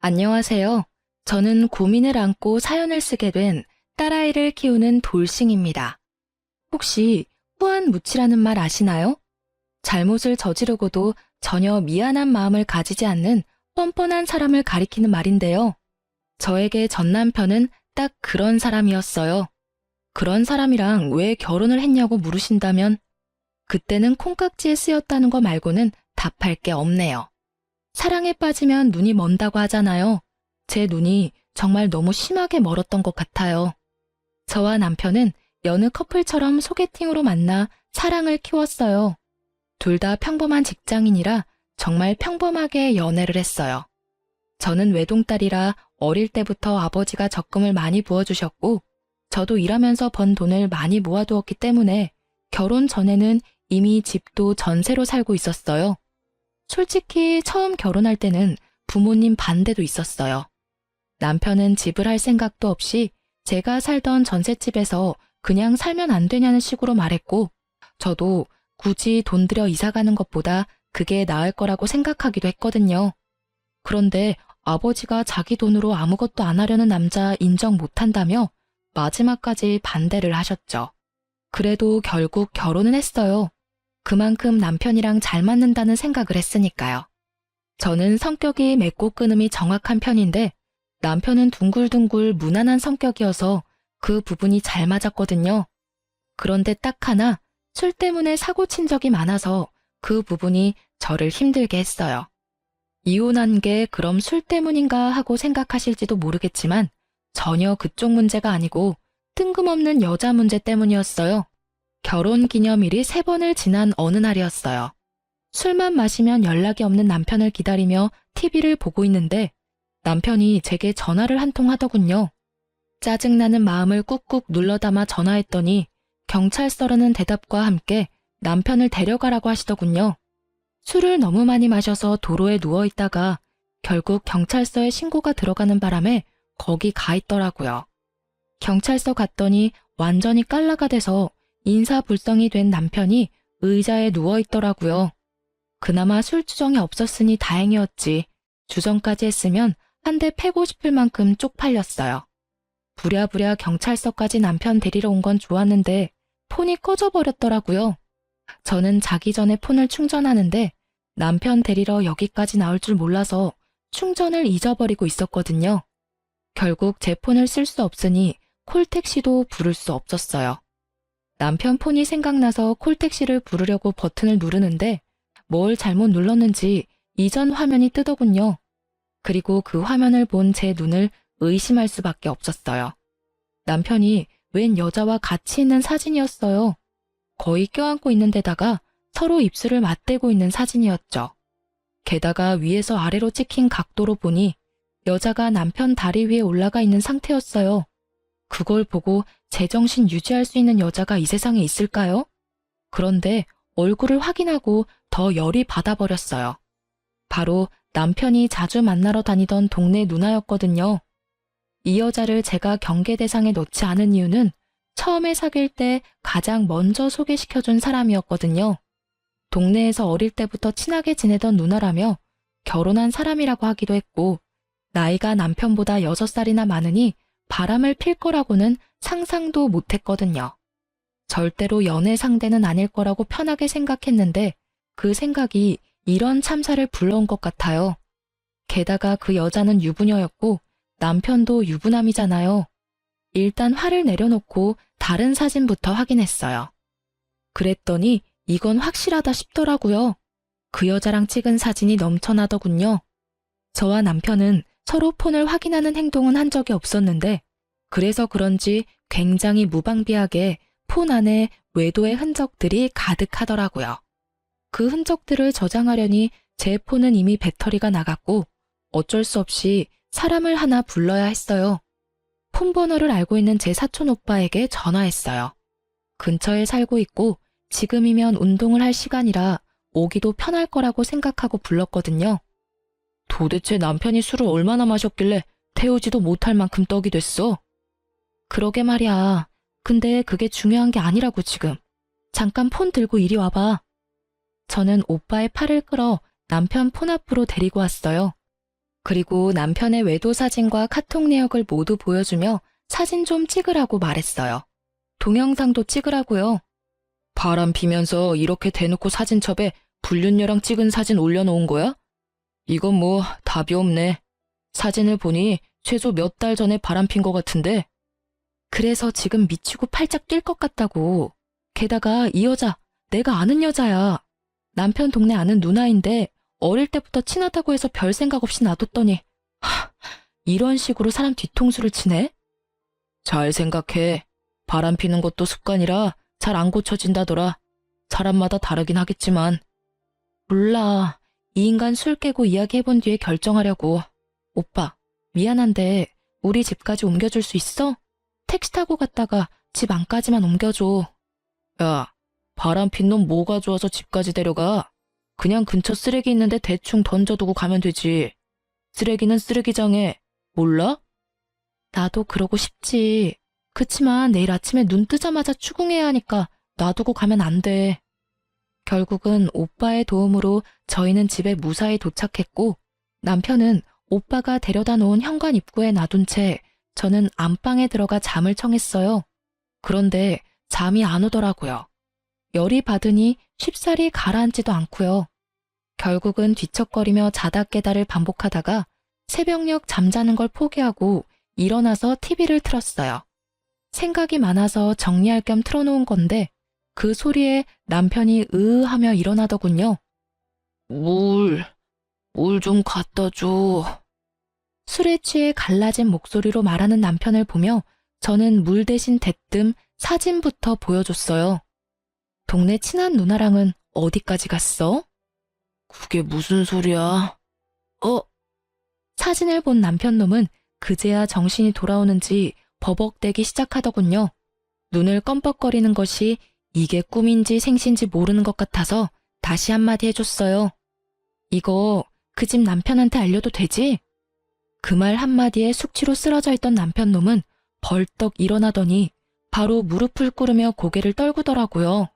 안녕하세요. 저는 고민을 안고 사연을 쓰게 된 딸아이를 키우는 돌싱입니다. 혹시 후안무치라는 말 아시나요? 잘못을 저지르고도 전혀 미안한 마음을 가지지 않는 뻔뻔한 사람을 가리키는 말인데요. 저에게 전 남편은 딱 그런 사람이었어요. 그런 사람이랑 왜 결혼을 했냐고 물으신다면 그때는 콩깍지에 쓰였다는 거 말고는 답할 게 없네요. 사랑에 빠지면 눈이 먼다고 하잖아요. 제 눈이 정말 너무 심하게 멀었던 것 같아요. 저와 남편은 여느 커플처럼 소개팅으로 만나 사랑을 키웠어요. 둘 다 평범한 직장인이라 정말 평범하게 연애를 했어요. 저는 외동딸이라 어릴 때부터 아버지가 적금을 많이 부어주셨고, 저도 일하면서 번 돈을 많이 모아두었기 때문에 결혼 전에는 이미 집도 전세로 살고 있었어요. 솔직히 처음 결혼할 때는 부모님 반대도 있었어요. 남편은 집을 할 생각도 없이 제가 살던 전셋집에서 그냥 살면 안 되냐는 식으로 말했고, 저도 굳이 돈 들여 이사 가는 것보다 그게 나을 거라고 생각하기도 했거든요. 그런데 아버지가 자기 돈으로 아무것도 안 하려는 남자 인정 못한다며 마지막까지 반대를 하셨죠. 그래도 결국 결혼은 했어요. 그만큼 남편이랑 잘 맞는다는 생각을 했으니까요. 저는 성격이 맺고 끊음이 정확한 편인데 남편은 둥글둥글 무난한 성격이어서 그 부분이 잘 맞았거든요. 그런데 딱 하나 술 때문에 사고 친 적이 많아서 그 부분이 저를 힘들게 했어요. 이혼한 게 그럼 술 때문인가 하고 생각하실지도 모르겠지만 전혀 그쪽 문제가 아니고 뜬금없는 여자 문제 때문이었어요. 결혼 기념일이 3번을 지난 어느 날이었어요. 술만 마시면 연락이 없는 남편을 기다리며 TV를 보고 있는데 남편이 제게 전화를 한 통 하더군요. 짜증나는 마음을 꾹꾹 눌러 담아 전화했더니 경찰서라는 대답과 함께 남편을 데려가라고 하시더군요. 술을 너무 많이 마셔서 도로에 누워있다가 결국 경찰서에 신고가 들어가는 바람에 거기 가 있더라고요. 경찰서 갔더니 완전히 깔라가 돼서 인사불성이 된 남편이 의자에 누워있더라고요. 그나마 술 주정이 없었으니 다행이었지. 주정까지 했으면 한 대 패고 싶을 만큼 쪽팔렸어요. 부랴부랴 경찰서까지 남편 데리러 온 건 좋았는데 폰이 꺼져버렸더라고요. 저는 자기 전에 폰을 충전하는데 남편 데리러 여기까지 나올 줄 몰라서 충전을 잊어버리고 있었거든요. 결국 제 폰을 쓸 수 없으니 콜택시도 부를 수 없었어요. 남편 폰이 생각나서 콜택시를 부르려고 버튼을 누르는데 뭘 잘못 눌렀는지 이전 화면이 뜨더군요. 그리고 그 화면을 본 제 눈을 의심할 수밖에 없었어요. 남편이 웬 여자와 같이 있는 사진이었어요. 거의 껴안고 있는 데다가 서로 입술을 맞대고 있는 사진이었죠. 게다가 위에서 아래로 찍힌 각도로 보니 여자가 남편 다리 위에 올라가 있는 상태였어요. 그걸 보고 제정신 유지할 수 있는 여자가 이 세상에 있을까요? 그런데 얼굴을 확인하고 더 열이 받아버렸어요. 바로 남편이 자주 만나러 다니던 동네 누나였거든요. 이 여자를 제가 경계 대상에 넣지 않은 이유는 처음에 사귈 때 가장 먼저 소개시켜준 사람이었거든요. 동네에서 어릴 때부터 친하게 지내던 누나라며 결혼한 사람이라고 하기도 했고 나이가 남편보다 6살이나 많으니 바람을 필 거라고는 상상도 못했거든요. 절대로 연애 상대는 아닐 거라고 편하게 생각했는데 그 생각이 이런 참사를 불러온 것 같아요. 게다가 그 여자는 유부녀였고 남편도 유부남이잖아요. 일단 화를 내려놓고 다른 사진부터 확인했어요. 그랬더니 이건 확실하다 싶더라고요. 그 여자랑 찍은 사진이 넘쳐나더군요. 저와 남편은 서로 폰을 확인하는 행동은 한 적이 없었는데 그래서 그런지 굉장히 무방비하게 폰 안에 외도의 흔적들이 가득하더라고요. 그 흔적들을 저장하려니 제 폰은 이미 배터리가 나갔고 어쩔 수 없이 사람을 하나 불러야 했어요. 폰 번호를 알고 있는 제 사촌 오빠에게 전화했어요. 근처에 살고 있고 지금이면 운동을 할 시간이라 오기도 편할 거라고 생각하고 불렀거든요. 도대체 남편이 술을 얼마나 마셨길래 태우지도 못할 만큼 떡이 됐어? 그러게 말이야. 근데 그게 중요한 게 아니라고 지금. 잠깐 폰 들고 이리 와봐. 저는 오빠의 팔을 끌어 남편 폰 앞으로 데리고 왔어요. 그리고 남편의 외도 사진과 카톡 내역을 모두 보여주며 사진 좀 찍으라고 말했어요. 동영상도 찍으라고요. 바람 피면서 이렇게 대놓고 사진첩에 불륜녀랑 찍은 사진 올려놓은 거야? 이건 뭐 답이 없네. 사진을 보니 최소 몇 달 전에 바람 핀 것 같은데. 그래서 지금 미치고 팔짝 뛸 것 같다고. 게다가 이 여자 내가 아는 여자야. 남편 동네 아는 누나인데 어릴 때부터 친하다고 해서 별 생각 없이 놔뒀더니 이런 식으로 사람 뒤통수를 치네? 잘 생각해. 바람 피는 것도 습관이라 잘 안 고쳐진다더라. 사람마다 다르긴 하겠지만. 몰라. 이 인간 술 깨고 이야기해본 뒤에 결정하려고. 오빠, 미안한데 우리 집까지 옮겨줄 수 있어? 택시 타고 갔다가 집 안까지만 옮겨줘. 야, 바람 핀 놈 뭐가 좋아서 집까지 데려가? 그냥 근처 쓰레기 있는데 대충 던져두고 가면 되지. 쓰레기는 쓰레기장에. 몰라? 나도 그러고 싶지. 그치만 내일 아침에 눈 뜨자마자 추궁해야 하니까 놔두고 가면 안 돼. 결국은 오빠의 도움으로 저희는 집에 무사히 도착했고 남편은 오빠가 데려다 놓은 현관 입구에 놔둔 채 저는 안방에 들어가 잠을 청했어요. 그런데 잠이 안 오더라고요. 열이 받으니 쉽사리 가라앉지도 않고요. 결국은 뒤척거리며 자다 깨다를 반복하다가 새벽녘 잠자는 걸 포기하고 일어나서 TV를 틀었어요. 생각이 많아서 정리할 겸 틀어놓은 건데 그 소리에 남편이 으으하며 일어나더군요. 물 좀 갖다 줘. 술에 취해 갈라진 목소리로 말하는 남편을 보며 저는 물 대신 대뜸 사진부터 보여줬어요. 동네 친한 누나랑은 어디까지 갔어? 그게 무슨 소리야? 사진을 본 남편 놈은 그제야 정신이 돌아오는지 버벅대기 시작하더군요. 눈을 껌뻑거리는 것이 이게 꿈인지 생신지 모르는 것 같아서 다시 한마디 해줬어요. 이거 그 집 남편한테 알려도 되지? 그 말 한마디에 숙취로 쓰러져 있던 남편 놈은 벌떡 일어나더니 바로 무릎을 꿇으며 고개를 떨구더라고요.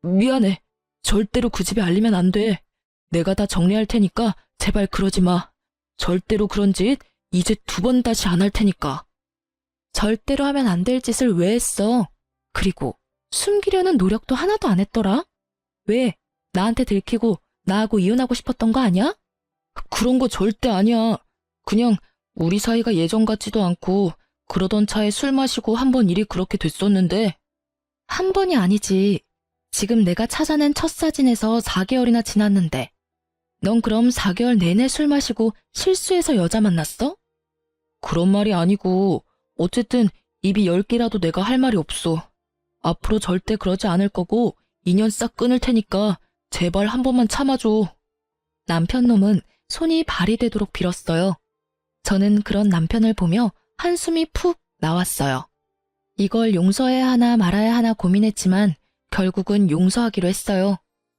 미안해. 절대로 그 집에 알리면 안 돼. 내가 다 정리할 테니까 제발 그러지 마. 절대로 그런 짓 이제 2번 다시 안 할 테니까. 절대로 하면 안 될 짓을 왜 했어? 그리고 숨기려는 노력도 하나도 안 했더라? 왜? 나한테 들키고 나하고 이혼하고 싶었던 거 아니야? 그런 거 절대 아니야. 그냥 우리 사이가 예전 같지도 않고 그러던 차에 술 마시고 한 번 일이 그렇게 됐었는데. 한 번이 아니지. 지금 내가 찾아낸 첫 사진에서 4개월이나 지났는데. 넌 그럼 4개월 내내 술 마시고 실수해서 여자 만났어? 그런 말이 아니고 어쨌든 입이 10개라도 내가 할 말이 없어. 앞으로 절대 그러지 않을 거고 인연 싹 끊을 테니까 제발 한 번만 참아줘. 남편 놈은 손이 발이 되도록 빌었어요. 저는 그런 남편을 보며 한숨이 푹 나왔어요. 이걸 용서해야 하나 말아야 하나 고민했지만 결국은 용서하기로 했어요.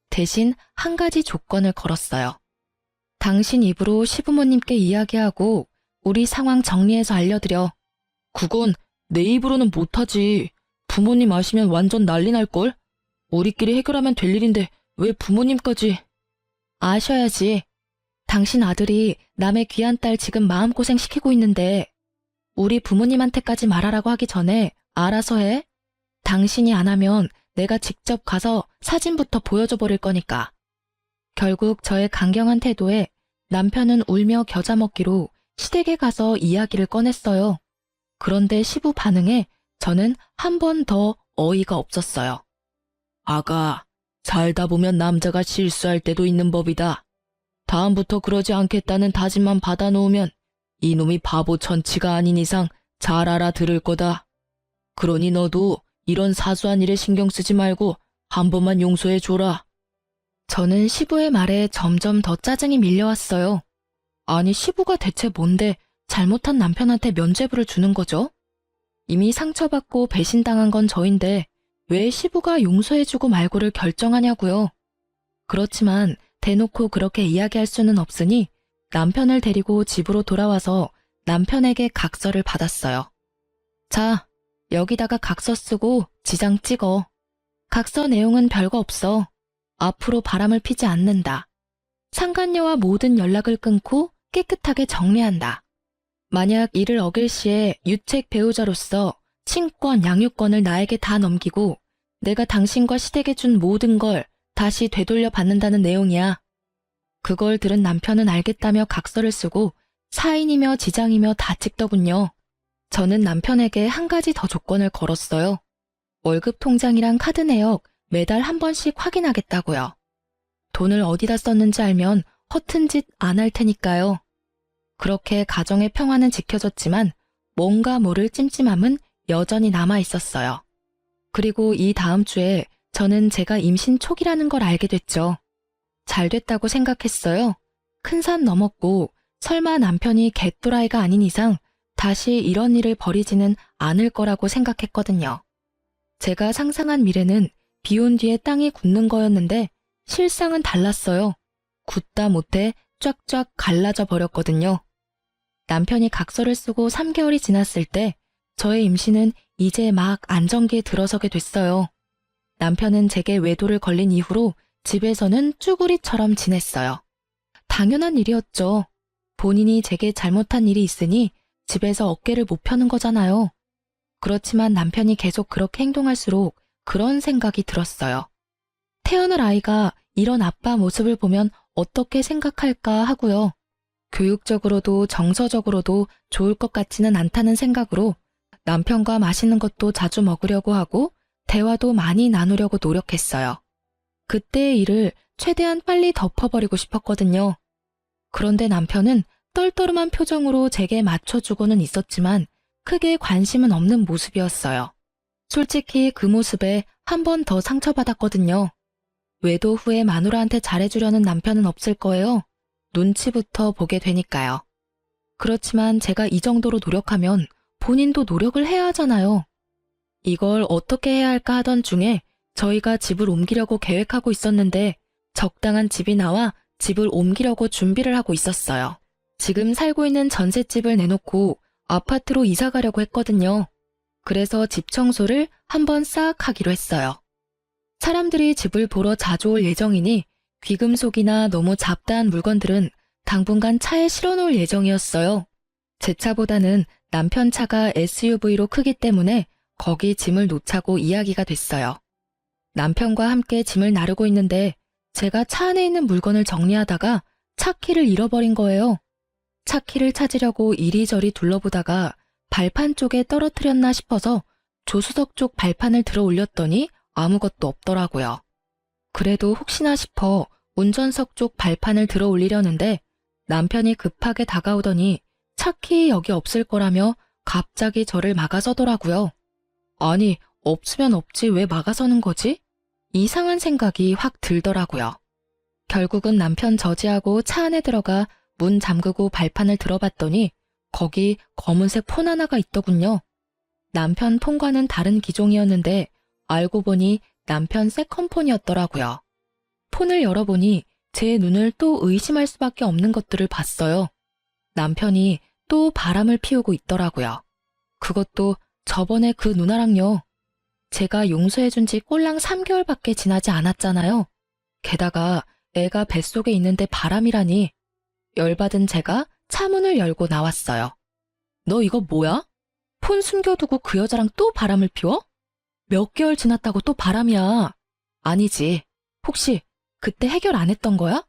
대신 한 가지 조건을 걸었어요. 당신 입으로 시부모님께 이야기하고 우리 상황 정리해서 알려드려. 그건 내 입으로는 못하지. 부모님 아시면 완전 난리 날걸? 우리끼리 해결하면 될 일인데 왜 부모님까지. 아셔야지. 당신 아들이 남의 귀한 딸 지금 마음고생 시키고 있는데 우리 부모님한테까지 말하라고 하기 전에 알아서 해. 당신이 안 하면 내가 직접 가서 사진부터 보여줘 버릴 거니까. 결국 저의 강경한 태도에 남편은 울며 겨자 먹기로 시댁에 가서 이야기를 꺼냈어요. 그런데 시부 반응에 저는 한 번 더 어이가 없었어요. 아가, 살다 보면 남자가 실수할 때도 있는 법이다. 다음부터 그러지 않겠다는 다짐만 받아놓으면 이놈이 바보 천치가 아닌 이상 잘 알아들을 거다. 그러니 너도 이런 사소한 일에 신경 쓰지 말고 한 번만 용서해줘라. 저는 시부의 말에 점점 더 짜증이 밀려왔어요. 아니 시부가 대체 뭔데 잘못한 남편한테 면죄부를 주는 거죠? 이미 상처받고 배신당한 건 저인데 왜 시부가 용서해주고 말고를 결정하냐고요. 그렇지만 대놓고 그렇게 이야기할 수는 없으니 남편을 데리고 집으로 돌아와서 남편에게 각서를 받았어요. 자, 여기다가 각서 쓰고 지장 찍어. 각서 내용은 별거 없어. 앞으로 바람을 피지 않는다. 상간녀와 모든 연락을 끊고 깨끗하게 정리한다. 만약 이를 어길 시에 유책 배우자로서 친권, 양육권을 나에게 다 넘기고 내가 당신과 시댁에 준 모든 걸 다시 되돌려 받는다는 내용이야. 그걸 들은 남편은 알겠다며 각서를 쓰고 사인이며 지장이며 다 찍더군요. 저는 남편에게 한 가지 더 조건을 걸었어요. 월급 통장이랑 카드 내역 매달 한 번씩 확인하겠다고요. 돈을 어디다 썼는지 알면 허튼 짓 안 할 테니까요. 그렇게 가정의 평화는 지켜졌지만 뭔가 모를 찜찜함은 여전히 남아 있었어요. 그리고 이 다음 주에 저는 제가 임신 초기라는 걸 알게 됐죠. 잘 됐다고 생각했어요. 큰 산 넘었고 설마 남편이 개또라이가 아닌 이상 다시 이런 일을 벌이지는 않을 거라고 생각했거든요. 제가 상상한 미래는 비온 뒤에 땅이 굳는 거였는데 실상은 달랐어요. 굳다 못해 쫙쫙 갈라져 버렸거든요. 남편이 각서를 쓰고 3개월이 지났을 때 저의 임신은 이제 막 안정기에 들어서게 됐어요. 남편은 제게 외도를 걸린 이후로 집에서는 쭈구리처럼 지냈어요. 당연한 일이었죠. 본인이 제게 잘못한 일이 있으니 집에서 어깨를 못 펴는 거잖아요. 그렇지만 남편이 계속 그렇게 행동할수록 그런 생각이 들었어요. 태어날 아이가 이런 아빠 모습을 보면 어떻게 생각할까 하고요. 교육적으로도 정서적으로도 좋을 것 같지는 않다는 생각으로 남편과 맛있는 것도 자주 먹으려고 하고 대화도 많이 나누려고 노력했어요. 그때의 일을 최대한 빨리 덮어버리고 싶었거든요. 그런데 남편은 떨떠름한 표정으로 제게 맞춰주고는 있었지만 크게 관심은 없는 모습이었어요. 솔직히 그 모습에 한 번 더 상처받았거든요. 외도 후에 마누라한테 잘해주려는 남편은 없을 거예요. 눈치부터 보게 되니까요. 그렇지만 제가 이 정도로 노력하면 본인도 노력을 해야 하잖아요. 이걸 어떻게 해야 할까 하던 중에 저희가 집을 옮기려고 계획하고 있었는데 적당한 집이 나와 집을 옮기려고 준비를 하고 있었어요. 지금 살고 있는 전셋집을 내놓고 아파트로 이사 가려고 했거든요. 그래서 집 청소를 한번 싹 하기로 했어요. 사람들이 집을 보러 자주 올 예정이니 귀금속이나 너무 잡다한 물건들은 당분간 차에 실어놓을 예정이었어요. 제 차보다는 남편 차가 SUV로 크기 때문에 거기 짐을 놓자고 이야기가 됐어요. 남편과 함께 짐을 나르고 있는데 제가 차 안에 있는 물건을 정리하다가 차 키를 잃어버린 거예요. 차 키를 찾으려고 이리저리 둘러보다가 발판 쪽에 떨어뜨렸나 싶어서 조수석 쪽 발판을 들어 올렸더니 아무것도 없더라고요. 그래도 혹시나 싶어 운전석 쪽 발판을 들어 올리려는데 남편이 급하게 다가오더니 차 키 여기 없을 거라며 갑자기 저를 막아서더라고요. 아니, 없으면 없지 왜 막아서는 거지? 이상한 생각이 확 들더라고요. 결국은 남편 저지하고 차 안에 들어가 문 잠그고 발판을 들어봤더니 거기 검은색 폰 하나가 있더군요. 남편 폰과는 다른 기종이었는데 알고 보니 남편 세컨폰이었더라고요. 폰을 열어보니 제 눈을 또 의심할 수밖에 없는 것들을 봤어요. 남편이 또 바람을 피우고 있더라고요. 그것도 저번에 그 누나랑요. 제가 용서해준 지 꼴랑 3개월밖에 지나지 않았잖아요. 게다가 애가 뱃속에 있는데 바람이라니. 열받은 제가 차문을 열고 나왔어요. 너 이거 뭐야? 폰 숨겨두고 그 여자랑 또 바람을 피워? 몇 개월 지났다고 또 바람이야. 아니지. 혹시 그때 해결 안 했던 거야?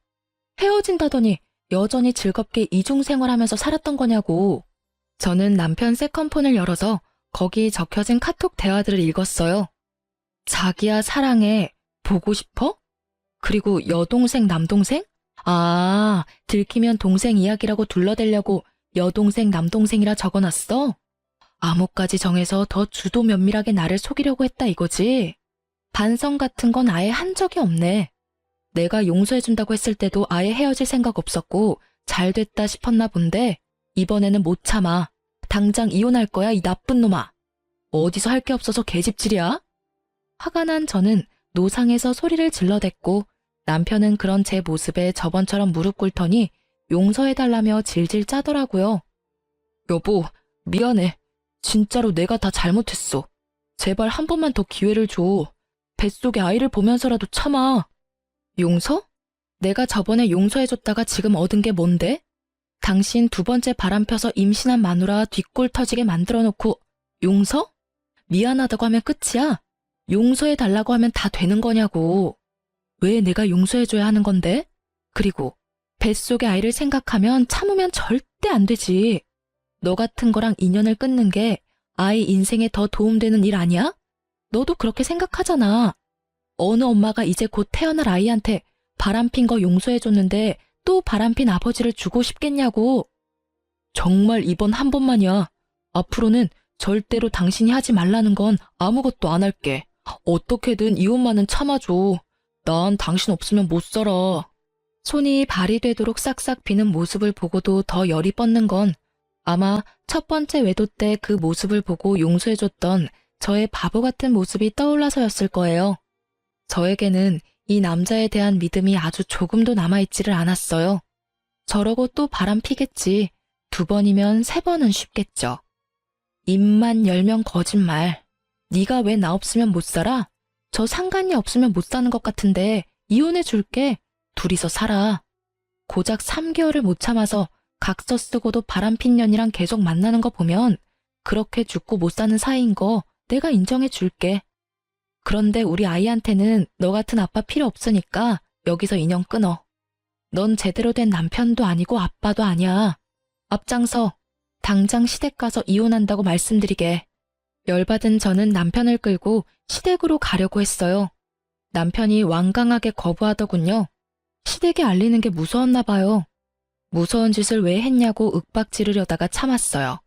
헤어진다더니 여전히 즐겁게 이중생활하면서 살았던 거냐고. 저는 남편 세컨폰을 열어서 거기 적혀진 카톡 대화들을 읽었어요. 자기야 사랑해. 보고 싶어? 그리고 여동생 남동생? 아, 들키면 동생 이야기라고 둘러대려고 여동생 남동생이라 적어놨어? 암호까지 정해서 더 주도 면밀하게 나를 속이려고 했다 이거지? 반성 같은 건 아예 한 적이 없네. 내가 용서해준다고 했을 때도 아예 헤어질 생각 없었고 잘 됐다 싶었나 본데 이번에는 못 참아. 당장 이혼할 거야 이 나쁜 놈아. 어디서 할 게 없어서 계집질이야? 화가 난 저는 노상에서 소리를 질러댔고 남편은 그런 제 모습에 저번처럼 무릎 꿇더니 용서해달라며 질질 짜더라고요. 여보, 미안해. 진짜로 내가 다 잘못했어. 제발 한 번만 더 기회를 줘. 뱃속에 아이를 보면서라도 참아. 용서? 내가 저번에 용서해줬다가 지금 얻은 게 뭔데? 당신 두 번째 바람 펴서 임신한 마누라 뒷골 터지게 만들어 놓고 용서? 미안하다고 하면 끝이야? 용서해 달라고 하면 다 되는 거냐고. 왜 내가 용서해줘야 하는 건데? 그리고 뱃속의 아이를 생각하면 참으면 절대 안 되지. 너 같은 거랑 인연을 끊는 게 아이 인생에 더 도움되는 일 아니야? 너도 그렇게 생각하잖아. 어느 엄마가 이제 곧 태어날 아이한테 바람핀 거 용서해줬는데 또 바람핀 아버지를 주고 싶겠냐고. 정말 이번 한 번만이야. 앞으로는 절대로 당신이 하지 말라는 건 아무것도 안 할게. 어떻게든 이혼만은 참아줘. 난 당신 없으면 못 살아. 손이 발이 되도록 싹싹 비는 모습을 보고도 더 열이 뻗는 건 아마 첫 번째 외도 때 그 모습을 보고 용서해줬던 저의 바보 같은 모습이 떠올라서였을 거예요. 저에게는 이 남자에 대한 믿음이 아주 조금도 남아있지를 않았어요. 저러고 또 바람 피겠지. 2번이면 3번은 쉽겠죠. 입만 열면 거짓말. 네가 왜 나 없으면 못 살아? 저 상관이 없으면 못 사는 것 같은데 이혼해 줄게. 둘이서 살아. 고작 3개월을 못 참아서 각서 쓰고도 바람핀 년이랑 계속 만나는 거 보면 그렇게 죽고 못 사는 사이인 거 내가 인정해 줄게. 그런데 우리 아이한테는 너 같은 아빠 필요 없으니까 여기서 인연 끊어. 넌 제대로 된 남편도 아니고 아빠도 아니야. 앞장서. 당장 시댁 가서 이혼한다고 말씀드리게. 열받은 저는 남편을 끌고 시댁으로 가려고 했어요. 남편이 완강하게 거부하더군요. 시댁에 알리는 게 무서웠나 봐요. 무서운 짓을 왜 했냐고 윽박 지르려다가 참았어요.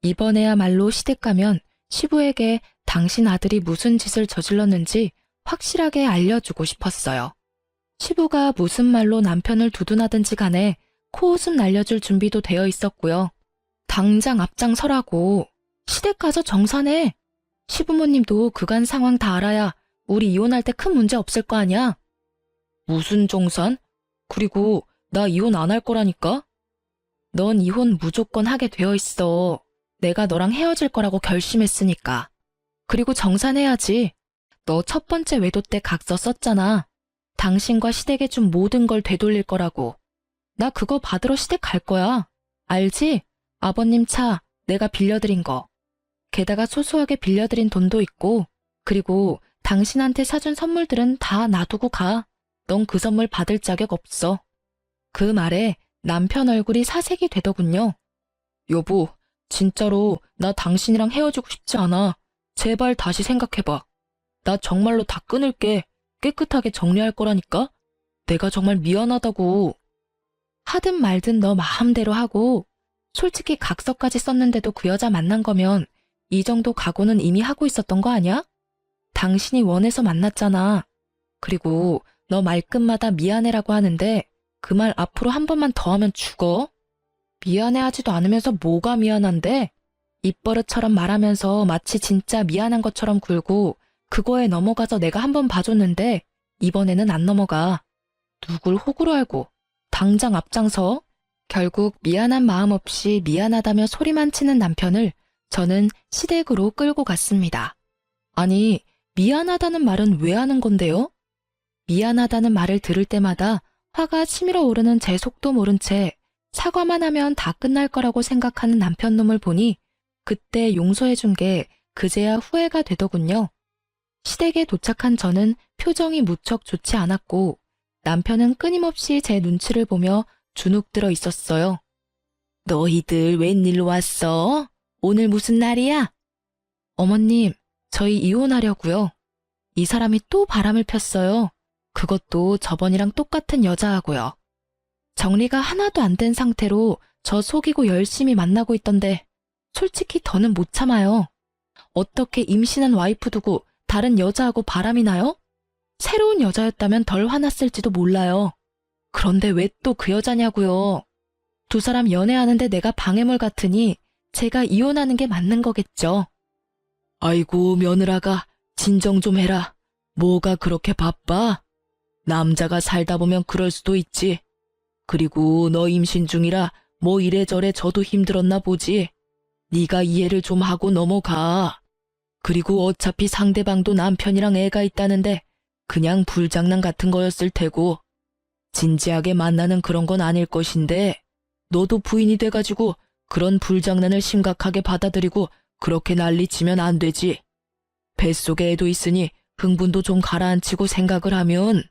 이번에야말로 시댁 가면 시부에게 당신 아들이 무슨 짓을 저질렀는지 확실하게 알려주고 싶었어요. 시부가 무슨 말로 남편을 두둔하든지 간에 코웃음 날려줄 준비도 되어 있었고요. 당장 앞장서라고. 시댁 가서 정산해. 시부모님도 그간 상황 다 알아야 우리 이혼할 때 큰 문제 없을 거 아니야. 무슨 정산? 그리고 나 이혼 안 할 거라니까? 넌 이혼 무조건 하게 되어 있어. 내가 너랑 헤어질 거라고 결심했으니까. 그리고 정산해야지. 너 첫 번째 외도 때 각서 썼잖아. 당신과 시댁에 준 모든 걸 되돌릴 거라고. 나 그거 받으러 시댁 갈 거야. 알지? 아버님 차 내가 빌려드린 거. 게다가 소소하게 빌려드린 돈도 있고, 그리고 당신한테 사준 선물들은 다 놔두고 가. 넌 그 선물 받을 자격 없어. 그 말에 남편 얼굴이 사색이 되더군요. 여보, 진짜로 나 당신이랑 헤어지고 싶지 않아. 제발 다시 생각해봐. 나 정말로 다 끊을게. 깨끗하게 정리할 거라니까? 내가 정말 미안하다고. 하든 말든 너 마음대로 하고, 솔직히 각서까지 썼는데도 그 여자 만난 거면 이 정도 각오는 이미 하고 있었던 거 아니야? 당신이 원해서 만났잖아. 그리고 너 말끝마다 미안해라고 하는데 그 말 앞으로 한 번만 더 하면 죽어? 미안해하지도 않으면서 뭐가 미안한데? 입버릇처럼 말하면서 마치 진짜 미안한 것처럼 굴고 그거에 넘어가서 내가 한 번 봐줬는데 이번에는 안 넘어가. 누굴 호구로 알고 당장 앞장서. 결국 미안한 마음 없이 미안하다며 소리만 치는 남편을 저는 시댁으로 끌고 갔습니다. 아니, 미안하다는 말은 왜 하는 건데요? 미안하다는 말을 들을 때마다 화가 치밀어 오르는 제 속도 모른 채 사과만 하면 다 끝날 거라고 생각하는 남편 놈을 보니 그때 용서해준 게 그제야 후회가 되더군요. 시댁에 도착한 저는 표정이 무척 좋지 않았고 남편은 끊임없이 제 눈치를 보며 주눅 들어 있었어요. 너희들 웬일로 왔어? 오늘 무슨 날이야? 어머님, 저희 이혼하려고요. 이 사람이 또 바람을 폈어요. 그것도 저번이랑 똑같은 여자하고요. 정리가 하나도 안 된 상태로 저 속이고 열심히 만나고 있던데 솔직히 더는 못 참아요. 어떻게 임신한 와이프 두고 다른 여자하고 바람이 나요? 새로운 여자였다면 덜 화났을지도 몰라요. 그런데 왜 또 그 여자냐고요. 두 사람 연애하는데 내가 방해물 같으니 제가 이혼하는 게 맞는 거겠죠. 아이고 며느라가 진정 좀 해라. 뭐가 그렇게 바빠? 남자가 살다 보면 그럴 수도 있지. 그리고 너 임신 중이라 뭐 이래저래 저도 힘들었나 보지. 네가 이해를 좀 하고 넘어가. 그리고 어차피 상대방도 남편이랑 애가 있다는데 그냥 불장난 같은 거였을 테고 진지하게 만나는 그런 건 아닐 것인데 너도 부인이 돼가지고 그런 불장난을 심각하게 받아들이고 그렇게 난리치면 안 되지. 뱃속에 애도 있으니 흥분도 좀 가라앉히고 생각을 하면.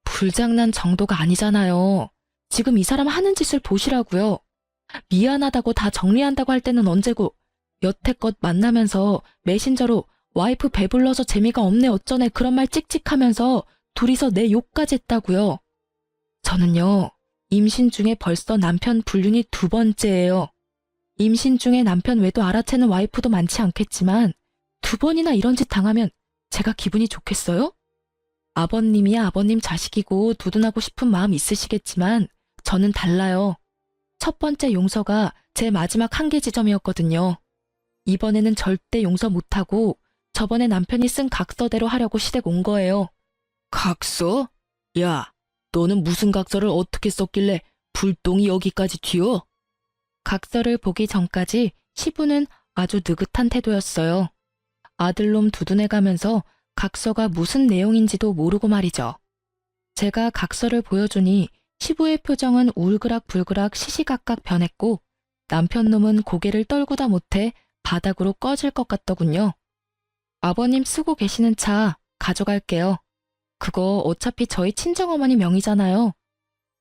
불장난 정도가 아니잖아요. 지금 이 사람 하는 짓을 보시라고요. 미안하다고 다 정리한다고 할 때는 언제고, 여태껏 만나면서 메신저로 와이프 배불러서 재미가 없네 어쩌네 그런 말 찍찍하면서 둘이서 내 욕까지 했다고요. 저는요, 임신 중에 벌써 남편 불륜이 2번째예요. 임신 중에 남편 외도 알아채는 와이프도 많지 않겠지만 2번이나 이런 짓 당하면 제가 기분이 좋겠어요? 아버님이야 아버님 자식이고 두둔하고 싶은 마음 있으시겠지만 저는 달라요. 첫 번째 용서가 제 마지막 한계 지점이었거든요. 이번에는 절대 용서 못하고 저번에 남편이 쓴 각서대로 하려고 시댁 온 거예요. 각서? 야, 너는 무슨 각서를 어떻게 썼길래 불똥이 여기까지 튀어? 각서를 보기 전까지 시부는 아주 느긋한 태도였어요. 아들놈 두둔해가면서 각서가 무슨 내용인지도 모르고 말이죠. 제가 각서를 보여주니 시부의 표정은 울그락불그락 시시각각 변했고 남편놈은 고개를 떨구다 못해 바닥으로 꺼질 것 같더군요. 아버님 쓰고 계시는 차 가져갈게요. 그거 어차피 저희 친정어머니 명의잖아요.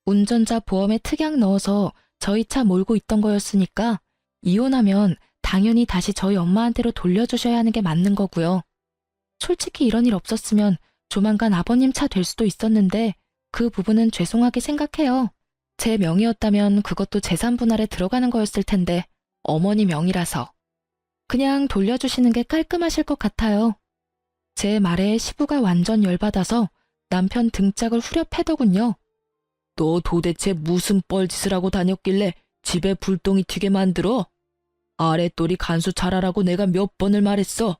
운전자 보험에 특약 넣어서 저희 차 몰고 있던 거였으니까 이혼하면 당연히 다시 저희 엄마한테로 돌려주셔야 하는 게 맞는 거고요. 솔직히 이런 일 없었으면 조만간 아버님 차 될 수도 있었는데 그 부분은 죄송하게 생각해요. 제 명의였다면 그것도 재산 분할에 들어가는 거였을 텐데 어머니 명의라서. 그냥 돌려주시는 게 깔끔하실 것 같아요. 제 말에 시부가 완전 열받아서 남편 등짝을 후려 패더군요. 너 도대체 무슨 뻘짓을 하고 다녔길래 집에 불똥이 튀게 만들어? 아랫돌이 간수 잘하라고 내가 몇 번을 말했어.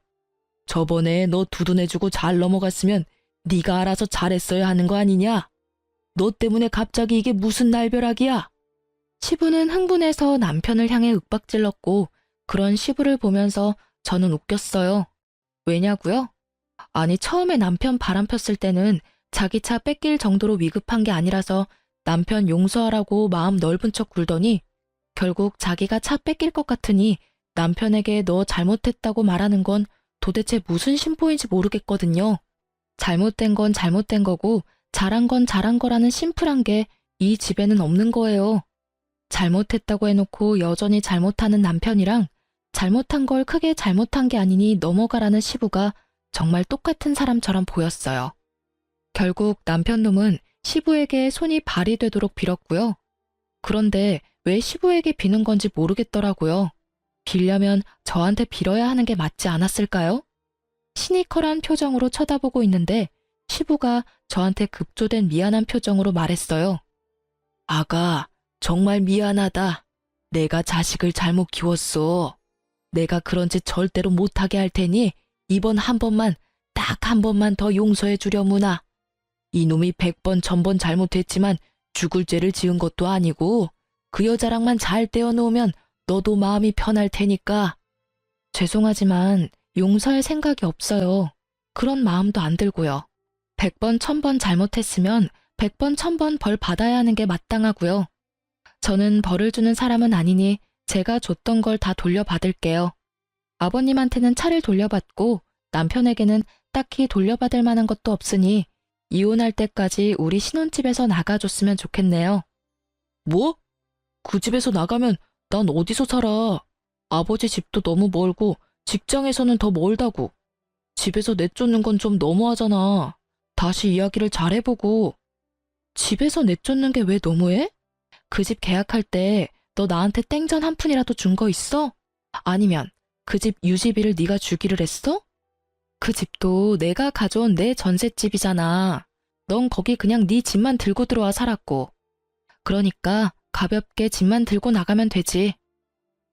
저번에 너 두둔해주고 잘 넘어갔으면 네가 알아서 잘했어야 하는 거 아니냐? 너 때문에 갑자기 이게 무슨 날벼락이야? 시부는 흥분해서 남편을 향해 윽박질렀고 그런 시부를 보면서 저는 웃겼어요. 왜냐고요? 아니 처음에 남편 바람 폈을 때는 자기 차 뺏길 정도로 위급한 게 아니라서 남편 용서하라고 마음 넓은 척 굴더니 결국 자기가 차 뺏길 것 같으니 남편에게 너 잘못했다고 말하는 건 도대체 무슨 심보인지 모르겠거든요. 잘못된 건 잘못된 거고 잘한 건 잘한 거라는 심플한 게 이 집에는 없는 거예요. 잘못했다고 해놓고 여전히 잘못하는 남편이랑 잘못한 걸 크게 잘못한 게 아니니 넘어가라는 시부가 정말 똑같은 사람처럼 보였어요. 결국 남편놈은 시부에게 손이 발이 되도록 빌었고요. 그런데 왜 시부에게 비는 건지 모르겠더라고요. 빌려면 저한테 빌어야 하는 게 맞지 않았을까요? 시니컬한 표정으로 쳐다보고 있는데 시부가 저한테 급조된 미안한 표정으로 말했어요. 아가, 정말 미안하다. 내가 자식을 잘못 키웠어. 내가 그런 짓 절대로 못하게 할 테니 이번 한 번만, 딱 한 번만 더 용서해 주려무나. 이놈이 100번 1000번 잘못했지만 죽을 죄를 지은 것도 아니고 그 여자랑만 잘 떼어놓으면 너도 마음이 편할 테니까. 죄송하지만 용서할 생각이 없어요. 그런 마음도 안 들고요. 100번 1000번 잘못했으면 100번 1000번 벌 받아야 하는 게 마땅하고요. 저는 벌을 주는 사람은 아니니 제가 줬던 걸 다 돌려받을게요. 아버님한테는 차를 돌려받고 남편에게는 딱히 돌려받을 만한 것도 없으니 이혼할 때까지 우리 신혼집에서 나가줬으면 좋겠네요. 뭐? 그 집에서 나가면 난 어디서 살아? 아버지 집도 너무 멀고 직장에서는 더 멀다고. 집에서 내쫓는 건 좀 너무하잖아. 다시 이야기를 잘 해보고. 집에서 내쫓는 게 왜 너무해? 그 집 계약할 때 너 나한테 땡전 한 푼이라도 준 거 있어? 아니면 그 집 유지비를 네가 주기를 했어? 그 집도 내가 가져온 내 전셋집이잖아. 넌 거기 그냥 네 집만 들고 들어와 살았고. 그러니까 가볍게 집만 들고 나가면 되지.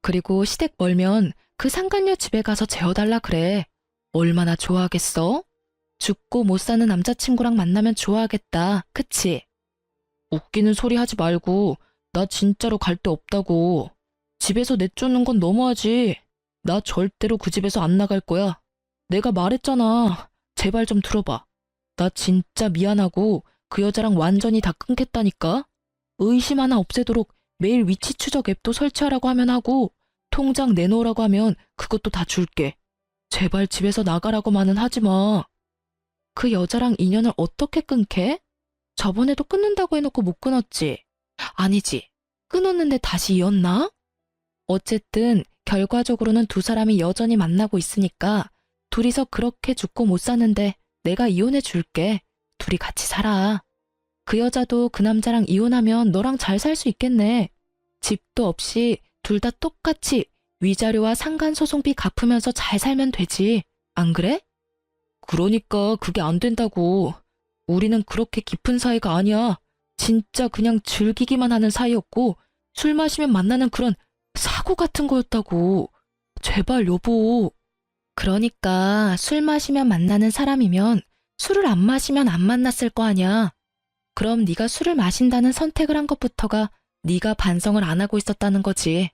그리고 시댁 멀면 그 상간녀 집에 가서 재워달라 그래. 얼마나 좋아하겠어? 죽고 못 사는 남자친구랑 만나면 좋아하겠다. 그치? 웃기는 소리 하지 말고 나 진짜로 갈 데 없다고. 집에서 내쫓는 건 너무하지. 나 절대로 그 집에서 안 나갈 거야. 내가 말했잖아. 제발 좀 들어봐. 나 진짜 미안하고 그 여자랑 완전히 다 끊겠다니까. 의심 하나 없애도록 매일 위치 추적 앱도 설치하라고 하면 하고, 통장 내놓으라고 하면 그것도 다 줄게. 제발 집에서 나가라고만은 하지 마. 그 여자랑 인연을 어떻게 끊게? 저번에도 끊는다고 해놓고 못 끊었지. 아니지. 끊었는데 다시 이었나? 어쨌든 결과적으로는 두 사람이 여전히 만나고 있으니까 둘이서 그렇게 죽고 못 사는데 내가 이혼해 줄게. 둘이 같이 살아. 그 여자도 그 남자랑 이혼하면 너랑 잘 살 수 있겠네. 집도 없이 둘 다 똑같이 위자료와 상간소송비 갚으면서 잘 살면 되지. 안 그래? 그러니까 그게 안 된다고. 우리는 그렇게 깊은 사이가 아니야. 진짜 그냥 즐기기만 하는 사이였고 술 마시면 만나는 그런 사고 같은 거였다고. 제발 여보. 그러니까 술 마시면 만나는 사람이면 술을 안 마시면 안 만났을 거 아니야. 그럼 네가 술을 마신다는 선택을 한 것부터가 네가 반성을 안 하고 있었다는 거지.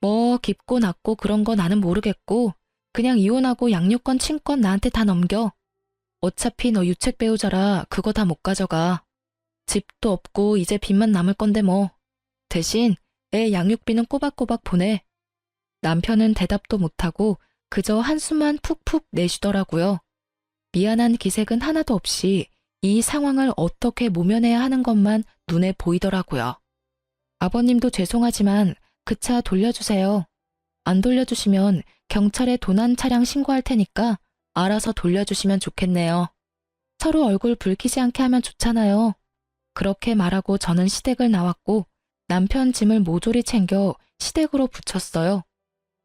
뭐 깊고 낮고 그런 거 나는 모르겠고 그냥 이혼하고 양육권 친권 나한테 다 넘겨. 어차피 너 유책 배우자라 그거 다 못 가져가. 집도 없고 이제 빚만 남을 건데 뭐. 대신 애 양육비는 꼬박꼬박 보내. 남편은 대답도 못하고 그저 한숨만 푹푹 내쉬더라고요. 미안한 기색은 하나도 없이 이 상황을 어떻게 모면해야 하는 것만 눈에 보이더라고요. 아버님도 죄송하지만 그 차 돌려주세요. 안 돌려주시면 경찰에 도난 차량 신고할 테니까 알아서 돌려주시면 좋겠네요. 서로 얼굴 붉히지 않게 하면 좋잖아요. 그렇게 말하고 저는 시댁을 나왔고 남편 짐을 모조리 챙겨 시댁으로 붙였어요.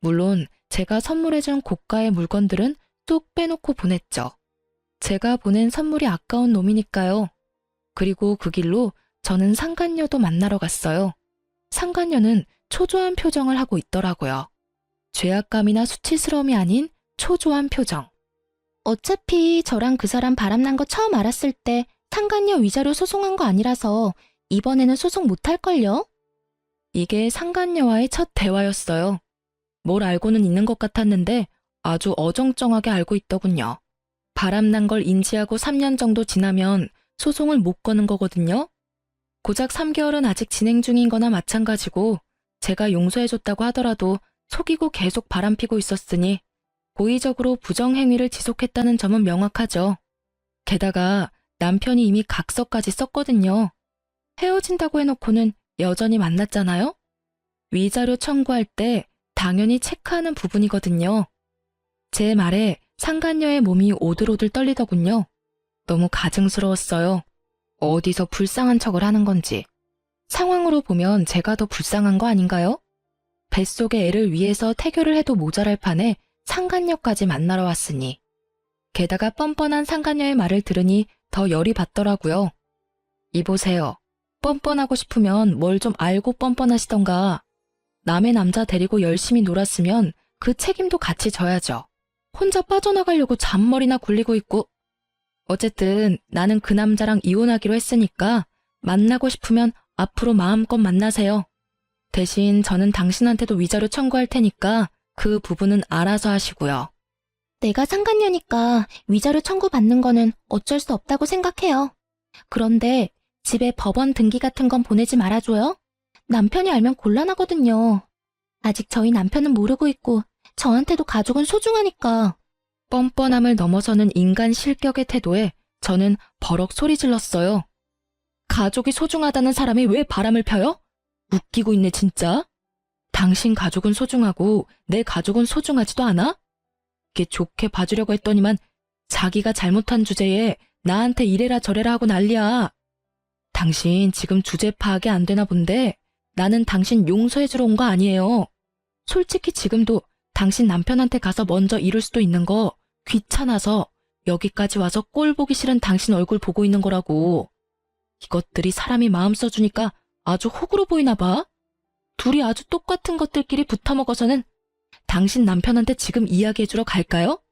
물론 제가 선물해준 고가의 물건들은 쏙 빼놓고 보냈죠. 제가 보낸 선물이 아까운 놈이니까요. 그리고 그 길로 저는 상간녀도 만나러 갔어요. 상간녀는 초조한 표정을 하고 있더라고요. 죄악감이나 수치스러움이 아닌 초조한 표정. 어차피 저랑 그 사람 바람난 거 처음 알았을 때 상간녀 위자료 소송한 거 아니라서 이번에는 소송 못할걸요? 이게 상간녀와의 첫 대화였어요. 뭘 알고는 있는 것 같았는데 아주 어정쩡하게 알고 있더군요. 바람난 걸 인지하고 3년 정도 지나면 소송을 못 거는 거거든요. 고작 3개월은 아직 진행 중인 거나 마찬가지고 제가 용서해줬다고 하더라도 속이고 계속 바람피고 있었으니 고의적으로 부정행위를 지속했다는 점은 명확하죠. 게다가 남편이 이미 각서까지 썼거든요. 헤어진다고 해놓고는 여전히 만났잖아요? 위자료 청구할 때 당연히 체크하는 부분이거든요. 제 말에 상간녀의 몸이 오들오들 떨리더군요. 너무 가증스러웠어요. 어디서 불쌍한 척을 하는 건지. 상황으로 보면 제가 더 불쌍한 거 아닌가요? 뱃속의 애를 위해서 태교를 해도 모자랄 판에 상간녀까지 만나러 왔으니. 게다가 뻔뻔한 상간녀의 말을 들으니 더 열이 받더라고요. 이보세요. 뻔뻔하고 싶으면 뭘 좀 알고 뻔뻔하시던가. 남의 남자 데리고 열심히 놀았으면 그 책임도 같이 져야죠. 혼자 빠져나가려고 잔머리나 굴리고 있고. 어쨌든 나는 그 남자랑 이혼하기로 했으니까 만나고 싶으면 앞으로 마음껏 만나세요. 대신 저는 당신한테도 위자료 청구할 테니까 그 부분은 알아서 하시고요. 내가 상간녀니까 위자료 청구받는 거는 어쩔 수 없다고 생각해요. 그런데 집에 법원 등기 같은 건 보내지 말아줘요. 남편이 알면 곤란하거든요. 아직 저희 남편은 모르고 있고 저한테도 가족은 소중하니까. 뻔뻔함을 넘어서는 인간 실격의 태도에 저는 버럭 소리 질렀어요. 가족이 소중하다는 사람이 왜 바람을 펴요? 웃기고 있네 진짜. 당신 가족은 소중하고 내 가족은 소중하지도 않아? 이게 좋게 봐주려고 했더니만 자기가 잘못한 주제에 나한테 이래라 저래라 하고 난리야. 당신 지금 주제 파악이 안 되나 본데 나는 당신 용서해주러 온 거 아니에요. 솔직히 지금도 당신 남편한테 가서 먼저 이룰 수도 있는 거 귀찮아서 여기까지 와서 꼴 보기 싫은 당신 얼굴 보고 있는 거라고. 이것들이 사람이 마음 써주니까 아주 호구로 보이나 봐. 둘이 아주 똑같은 것들끼리 붙어먹어서는 당신 남편한테 지금 이야기해주러 갈까요?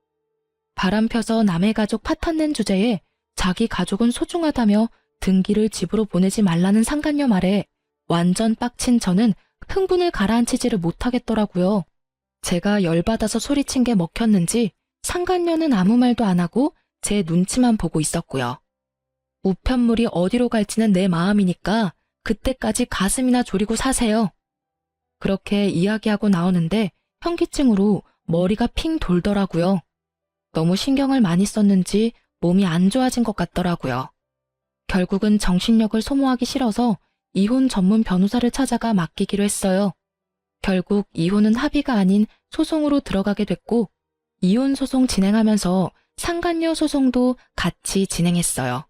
바람 펴서 남의 가족 파탄낸 주제에 자기 가족은 소중하다며 등기를 집으로 보내지 말라는 상간녀 말에 완전 빡친 저는 흥분을 가라앉히지를 못하겠더라고요. 제가 열받아서 소리친 게 먹혔는지 상간녀는 아무 말도 안 하고 제 눈치만 보고 있었고요. 우편물이 어디로 갈지는 내 마음이니까 그때까지 가슴이나 졸이고 사세요. 그렇게 이야기하고 나오는데 현기증으로 머리가 핑 돌더라고요. 너무 신경을 많이 썼는지 몸이 안 좋아진 것 같더라고요. 결국은 정신력을 소모하기 싫어서 이혼 전문 변호사를 찾아가 맡기기로 했어요. 결국 이혼은 합의가 아닌 소송으로 들어가게 됐고, 이혼 소송 진행하면서 상간녀 소송도 같이 진행했어요.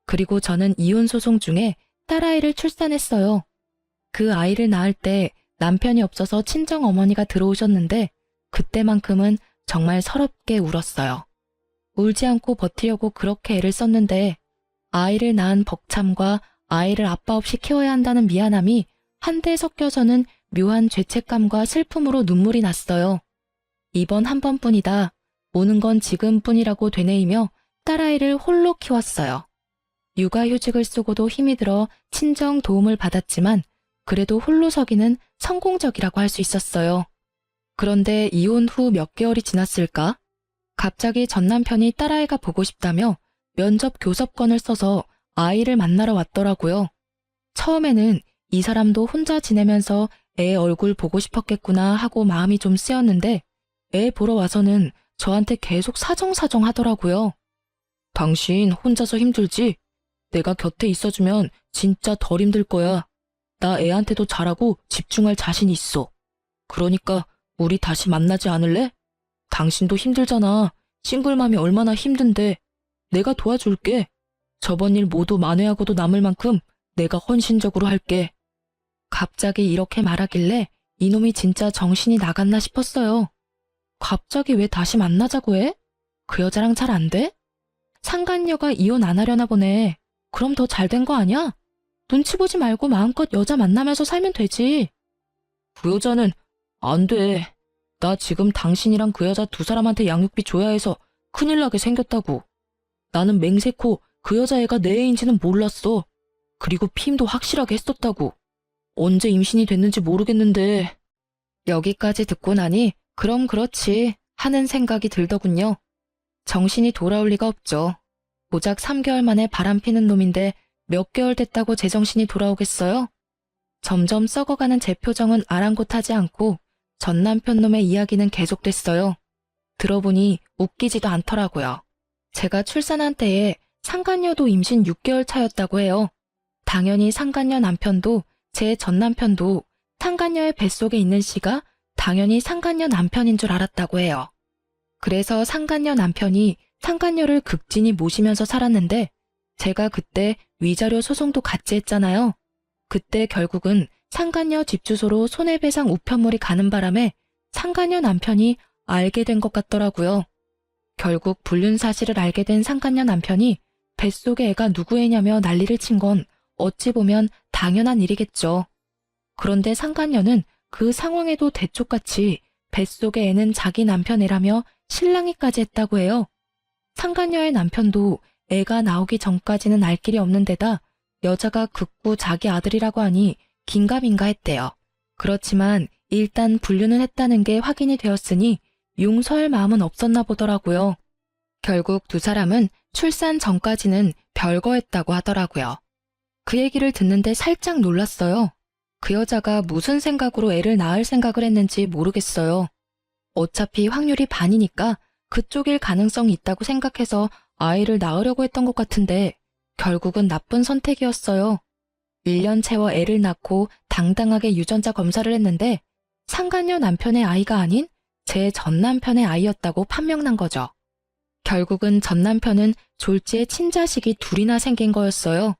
그리고 저는 이혼 소송 중에 딸아이를 출산했어요. 그 아이를 낳을 때 남편이 없어서 친정 어머니가 들어오셨는데 그때만큼은 정말 서럽게 울었어요. 울지 않고 버티려고 그렇게 애를 썼는데 아이를 낳은 벅참과 아이를 아빠 없이 키워야 한다는 미안함이 한데 섞여서는 묘한 죄책감과 슬픔으로 눈물이 났어요. 이번 한 번뿐이다. 오는 건 지금뿐이라고 되뇌이며 딸아이를 홀로 키웠어요. 육아휴직을 쓰고도 힘이 들어 친정 도움을 받았지만 그래도 홀로 서기는 성공적이라고 할 수 있었어요. 그런데 이혼 후 몇 개월이 지났을까? 갑자기 전 남편이 딸아이가 보고 싶다며 면접 교섭권을 써서 아이를 만나러 왔더라고요. 처음에는 이 사람도 혼자 지내면서 애 얼굴 보고 싶었겠구나 하고 마음이 좀 쓰였는데 애 보러 와서는 저한테 계속 사정사정 하더라고요. 당신 혼자서 힘들지? 내가 곁에 있어주면 진짜 덜 힘들 거야. 나 애한테도 잘하고 집중할 자신 있어. 그러니까 우리 다시 만나지 않을래? 당신도 힘들잖아. 싱글맘이 얼마나 힘든데. 내가 도와줄게. 저번 일 모두 만회하고도 남을 만큼 내가 헌신적으로 할게. 갑자기 이렇게 말하길래 이놈이 진짜 정신이 나갔나 싶었어요. 갑자기 왜 다시 만나자고 해? 그 여자랑 잘 안 돼? 상간녀가 이혼 안 하려나 보네. 그럼 더 잘 된 거 아니야? 눈치 보지 말고 마음껏 여자 만나면서 살면 되지. 그 여자는 안 돼. 나 지금 당신이랑 그 여자 두 사람한테 양육비 줘야 해서 큰일 나게 생겼다고. 나는 맹세코 그 여자애가 내 애인지는 몰랐어. 그리고 피임도 확실하게 했었다고. 언제 임신이 됐는지 모르겠는데. 여기까지 듣고 나니 그럼 그렇지 하는 생각이 들더군요. 정신이 돌아올 리가 없죠. 고작 3개월 만에 바람피는 놈인데 몇 개월 됐다고 제정신이 돌아오겠어요? 점점 썩어가는 제 표정은 아랑곳하지 않고 전 남편 놈의 이야기는 계속됐어요. 들어보니 웃기지도 않더라고요. 제가 출산한 때에 상간녀도 임신 6개월 차였다고 해요. 당연히 상간녀 남편도 제 전 남편도 상간녀의 뱃속에 있는 씨가 당연히 상간녀 남편인 줄 알았다고 해요. 그래서 상간녀 남편이 상간녀를 극진히 모시면서 살았는데 제가 그때 위자료 소송도 같이 했잖아요. 그때 결국은 상간녀 집 주소로 손해배상 우편물이 가는 바람에 상간녀 남편이 알게 된 것 같더라고요. 결국 불륜 사실을 알게 된 상간녀 남편이 뱃속에 애가 누구 애냐며 난리를 친 건 어찌 보면 당연한 일이겠죠. 그런데 상간녀는 그 상황에도 대쪽같이 뱃속의 애는 자기 남편 애라며 실랑이까지 했다고 해요. 상간녀의 남편도 애가 나오기 전까지는 알 길이 없는 데다 여자가 극구 자기 아들이라고 하니 긴가민가 했대요. 그렇지만 일단 불륜은 했다는 게 확인이 되었으니 용서할 마음은 없었나 보더라고요. 결국 두 사람은 출산 전까지는 별거했다고 하더라고요. 그 얘기를 듣는데 살짝 놀랐어요. 그 여자가 무슨 생각으로 애를 낳을 생각을 했는지 모르겠어요. 어차피 확률이 반이니까 그쪽일 가능성이 있다고 생각해서 아이를 낳으려고 했던 것 같은데 결국은 나쁜 선택이었어요. 1년 채워 애를 낳고 당당하게 유전자 검사를 했는데 상간녀 남편의 아이가 아닌 제 전 남편의 아이였다고 판명난 거죠. 결국은 전 남편은 졸지에 친자식이 둘이나 생긴 거였어요.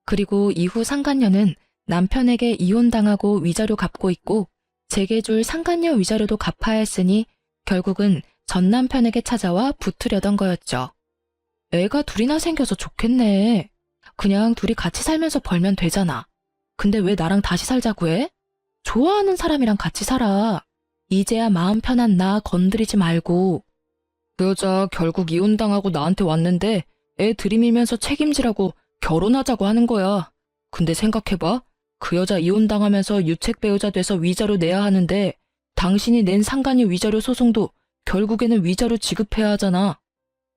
그리고 이후 상간녀는 남편에게 이혼당하고 위자료 갚고 있고 제게 줄 상간녀 위자료도 갚아야 했으니 결국은 전 남편에게 찾아와 붙으려던 거였죠. 애가 둘이나 생겨서 좋겠네. 그냥 둘이 같이 살면서 벌면 되잖아. 근데 왜 나랑 다시 살자고 해? 좋아하는 사람이랑 같이 살아. 이제야 마음 편한 나 건드리지 말고. 그 여자 결국 이혼당하고 나한테 왔는데 애 들이밀면서 책임지라고 결혼하자고 하는 거야. 근데 생각해봐. 그 여자 이혼당하면서 유책 배우자 돼서 위자료 내야 하는데 당신이 낸 상간녀 위자료 소송도 결국에는 위자료 지급해야 하잖아.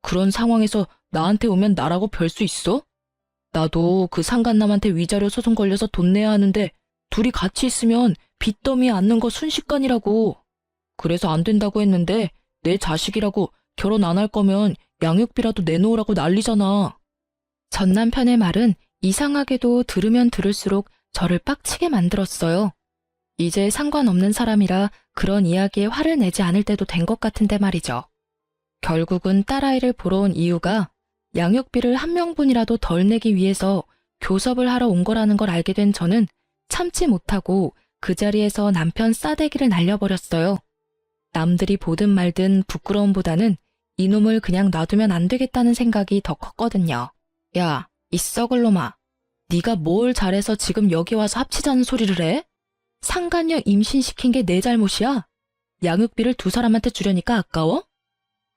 그런 상황에서 나한테 오면 나라고 별 수 있어? 나도 그 상간남한테 위자료 소송 걸려서 돈 내야 하는데 둘이 같이 있으면 빚더미에 앉는 거 순식간이라고. 그래서 안 된다고 했는데 내 자식이라고 결혼 안 할 거면 양육비라도 내놓으라고 난리잖아. 전 남편의 말은 이상하게도 들으면 들을수록 저를 빡치게 만들었어요. 이제 상관없는 사람이라 그런 이야기에 화를 내지 않을 때도 된 것 같은데 말이죠. 결국은 딸아이를 보러 온 이유가 양육비를 한 명분이라도 덜 내기 위해서 교섭을 하러 온 거라는 걸 알게 된 저는 참지 못하고 그 자리에서 남편 싸대기를 날려버렸어요. 남들이 보든 말든 부끄러움보다는 이놈을 그냥 놔두면 안 되겠다는 생각이 더 컸거든요. 야, 이 썩을 놈아. 네가 뭘 잘해서 지금 여기 와서 합치자는 소리를 해? 상간녀 임신시킨 게 내 잘못이야? 양육비를 두 사람한테 주려니까 아까워?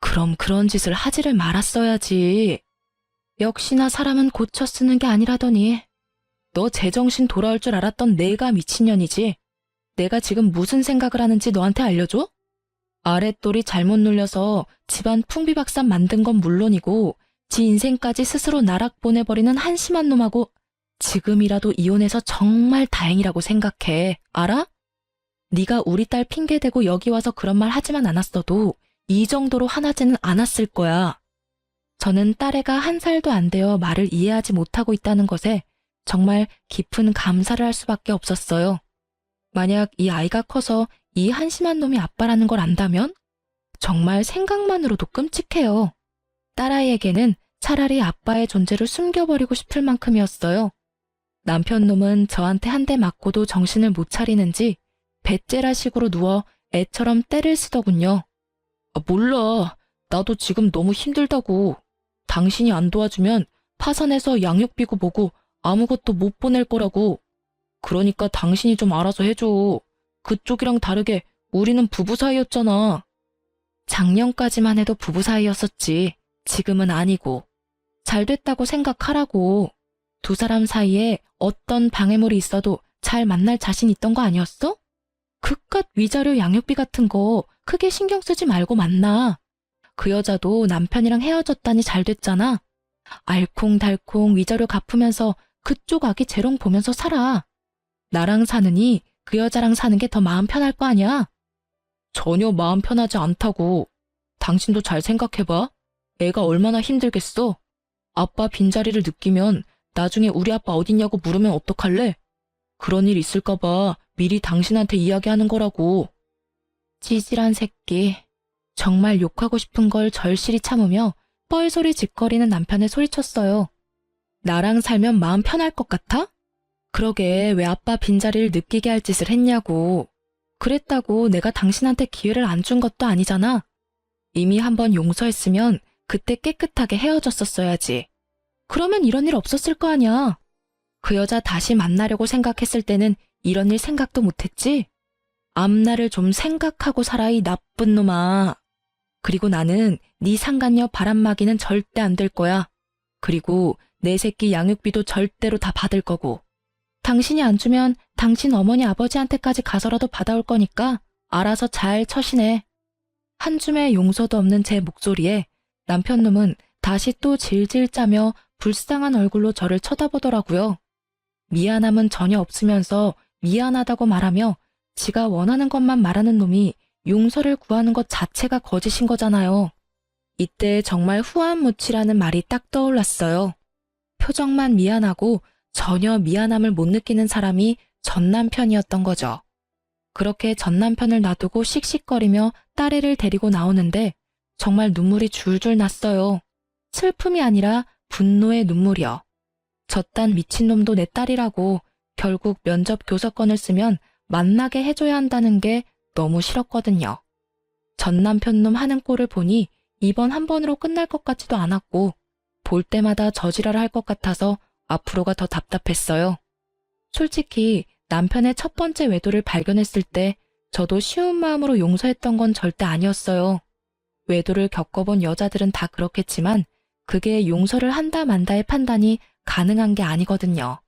그럼 그런 짓을 하지를 말았어야지. 역시나 사람은 고쳐 쓰는 게 아니라더니. 너 제정신 돌아올 줄 알았던 내가 미친년이지. 내가 지금 무슨 생각을 하는지 너한테 알려줘? 아랫돌이 잘못 눌려서 집안 풍비박산 만든 건 물론이고 지 인생까지 스스로 나락 보내버리는 한심한 놈하고 지금이라도 이혼해서 정말 다행이라고 생각해. 알아? 네가 우리 딸 핑계대고 여기 와서 그런 말 하지만 않았어도 이 정도로 화나지는 않았을 거야. 저는 딸애가 1살도 안 되어 말을 이해하지 못하고 있다는 것에 정말 깊은 감사를 할 수밖에 없었어요. 만약 이 아이가 커서 이 한심한 놈이 아빠라는 걸 안다면 정말 생각만으로도 끔찍해요. 딸아이에게는 차라리 아빠의 존재를 숨겨버리고 싶을 만큼이었어요. 남편 놈은 저한테 한 대 맞고도 정신을 못 차리는지 배째라식으로 누워 애처럼 떼를 쓰더군요. 몰라. 나도 지금 너무 힘들다고. 당신이 안 도와주면 파산해서 양육비고 뭐고 아무것도 못 보낼 거라고. 그러니까 당신이 좀 알아서 해줘. 그쪽이랑 다르게 우리는 부부 사이였잖아. 작년까지만 해도 부부 사이였었지. 지금은 아니고. 잘 됐다고 생각하라고. 두 사람 사이에 어떤 방해물이 있어도 잘 만날 자신 있던 거 아니었어? 그깟 위자료 양육비 같은 거 크게 신경 쓰지 말고 만나. 그 여자도 남편이랑 헤어졌다니 잘 됐잖아. 알콩달콩 위자료 갚으면서 그쪽 아기 재롱 보면서 살아. 나랑 사느니 그 여자랑 사는 게 더 마음 편할 거 아니야? 전혀 마음 편하지 않다고. 당신도 잘 생각해봐. 애가 얼마나 힘들겠어. 아빠 빈자리를 느끼면 나중에 우리 아빠 어딨냐고 물으면 어떡할래? 그런 일 있을까봐 미리 당신한테 이야기하는 거라고. 찌질한 새끼. 정말 욕하고 싶은 걸 절실히 참으며 뻘소리 짓거리는 남편을 소리쳤어요. 나랑 살면 마음 편할 것 같아? 그러게 왜 아빠 빈자리를 느끼게 할 짓을 했냐고. 그랬다고 내가 당신한테 기회를 안 준 것도 아니잖아. 이미 한번 용서했으면 그때 깨끗하게 헤어졌었어야지. 그러면 이런 일 없었을 거 아니야. 그 여자 다시 만나려고 생각했을 때는 이런 일 생각도 못했지. 앞날을 좀 생각하고 살아, 이 나쁜 놈아. 그리고 나는 네 상간녀 바람막이는 절대 안 될 거야. 그리고 내 새끼 양육비도 절대로 다 받을 거고. 당신이 안 주면 당신 어머니 아버지한테까지 가서라도 받아올 거니까 알아서 잘 처신해. 한 줌의 용서도 없는 제 목소리에 남편 놈은 다시 또 질질 짜며 불쌍한 얼굴로 저를 쳐다보더라고요. 미안함은 전혀 없으면서 미안하다고 말하며 지가 원하는 것만 말하는 놈이 용서를 구하는 것 자체가 거짓인 거잖아요. 이때 정말 후안무치라는 말이 딱 떠올랐어요. 표정만 미안하고 전혀 미안함을 못 느끼는 사람이 전 남편이었던 거죠. 그렇게 전 남편을 놔두고 씩씩거리며 딸애를 데리고 나오는데 정말 눈물이 줄줄 났어요. 슬픔이 아니라 분노의 눈물이요. 저딴 미친놈도 내 딸이라고 결국 면접 교섭권을 쓰면 만나게 해줘야 한다는 게 너무 싫었거든요. 전 남편놈 하는 꼴을 보니 이번 한 번으로 끝날 것 같지도 않았고 볼 때마다 저지랄을 할 것 같아서 앞으로가 더 답답했어요. 솔직히 남편의 첫 번째 외도를 발견했을 때 저도 쉬운 마음으로 용서했던 건 절대 아니었어요. 외도를 겪어본 여자들은 다 그렇겠지만 그게 용서를 한다 만다의 판단이 가능한 게 아니거든요.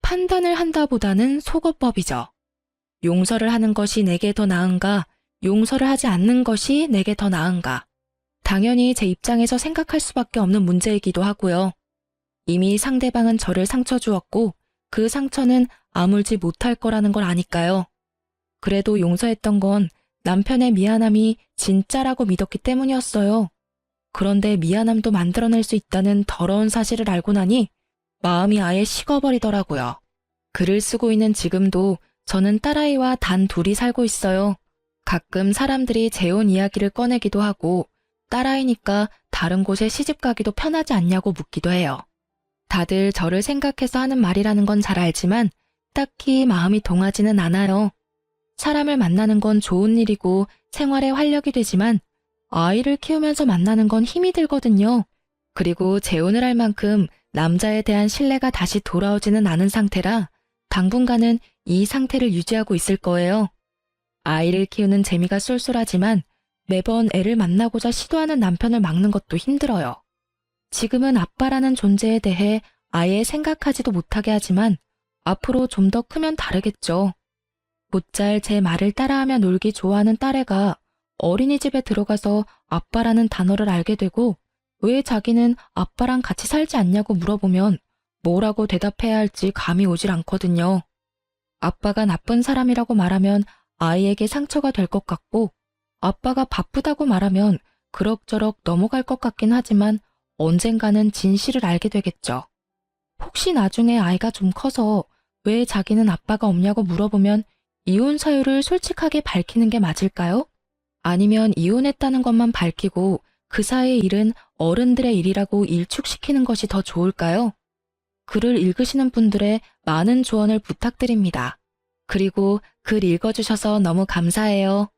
판단을 한다보다는 속어법이죠. 용서를 하는 것이 내게 더 나은가, 용서를 하지 않는 것이 내게 더 나은가. 당연히 제 입장에서 생각할 수밖에 없는 문제이기도 하고요. 이미 상대방은 저를 상처 주었고 그 상처는 아물지 못할 거라는 걸 아니까요. 그래도 용서했던 건 남편의 미안함이 진짜라고 믿었기 때문이었어요. 그런데 미안함도 만들어낼 수 있다는 더러운 사실을 알고 나니 마음이 아예 식어버리더라고요. 글을 쓰고 있는 지금도 저는 딸아이와 단 둘이 살고 있어요. 가끔 사람들이 재혼 이야기를 꺼내기도 하고 딸아이니까 다른 곳에 시집 가기도 편하지 않냐고 묻기도 해요. 다들 저를 생각해서 하는 말이라는 건 잘 알지만 딱히 마음이 동하지는 않아요. 사람을 만나는 건 좋은 일이고 생활에 활력이 되지만 아이를 키우면서 만나는 건 힘이 들거든요. 그리고 재혼을 할 만큼 남자에 대한 신뢰가 다시 돌아오지는 않은 상태라 당분간은 이 상태를 유지하고 있을 거예요. 아이를 키우는 재미가 쏠쏠하지만 매번 애를 만나고자 시도하는 남편을 막는 것도 힘들어요. 지금은 아빠라는 존재에 대해 아예 생각하지도 못하게 하지만 앞으로 좀 더 크면 다르겠죠. 곧잘 제 말을 따라하며 놀기 좋아하는 딸애가 어린이집에 들어가서 아빠라는 단어를 알게 되고 왜 자기는 아빠랑 같이 살지 않냐고 물어보면 뭐라고 대답해야 할지 감이 오질 않거든요. 아빠가 나쁜 사람이라고 말하면 아이에게 상처가 될 것 같고 아빠가 바쁘다고 말하면 그럭저럭 넘어갈 것 같긴 하지만 언젠가는 진실을 알게 되겠죠. 혹시 나중에 아이가 좀 커서 왜 자기는 아빠가 없냐고 물어보면 이혼 사유를 솔직하게 밝히는 게 맞을까요? 아니면 이혼했다는 것만 밝히고 그 사이의 일은 어른들의 일이라고 일축시키는 것이 더 좋을까요? 글을 읽으시는 분들의 많은 조언을 부탁드립니다. 그리고 글 읽어주셔서 너무 감사해요.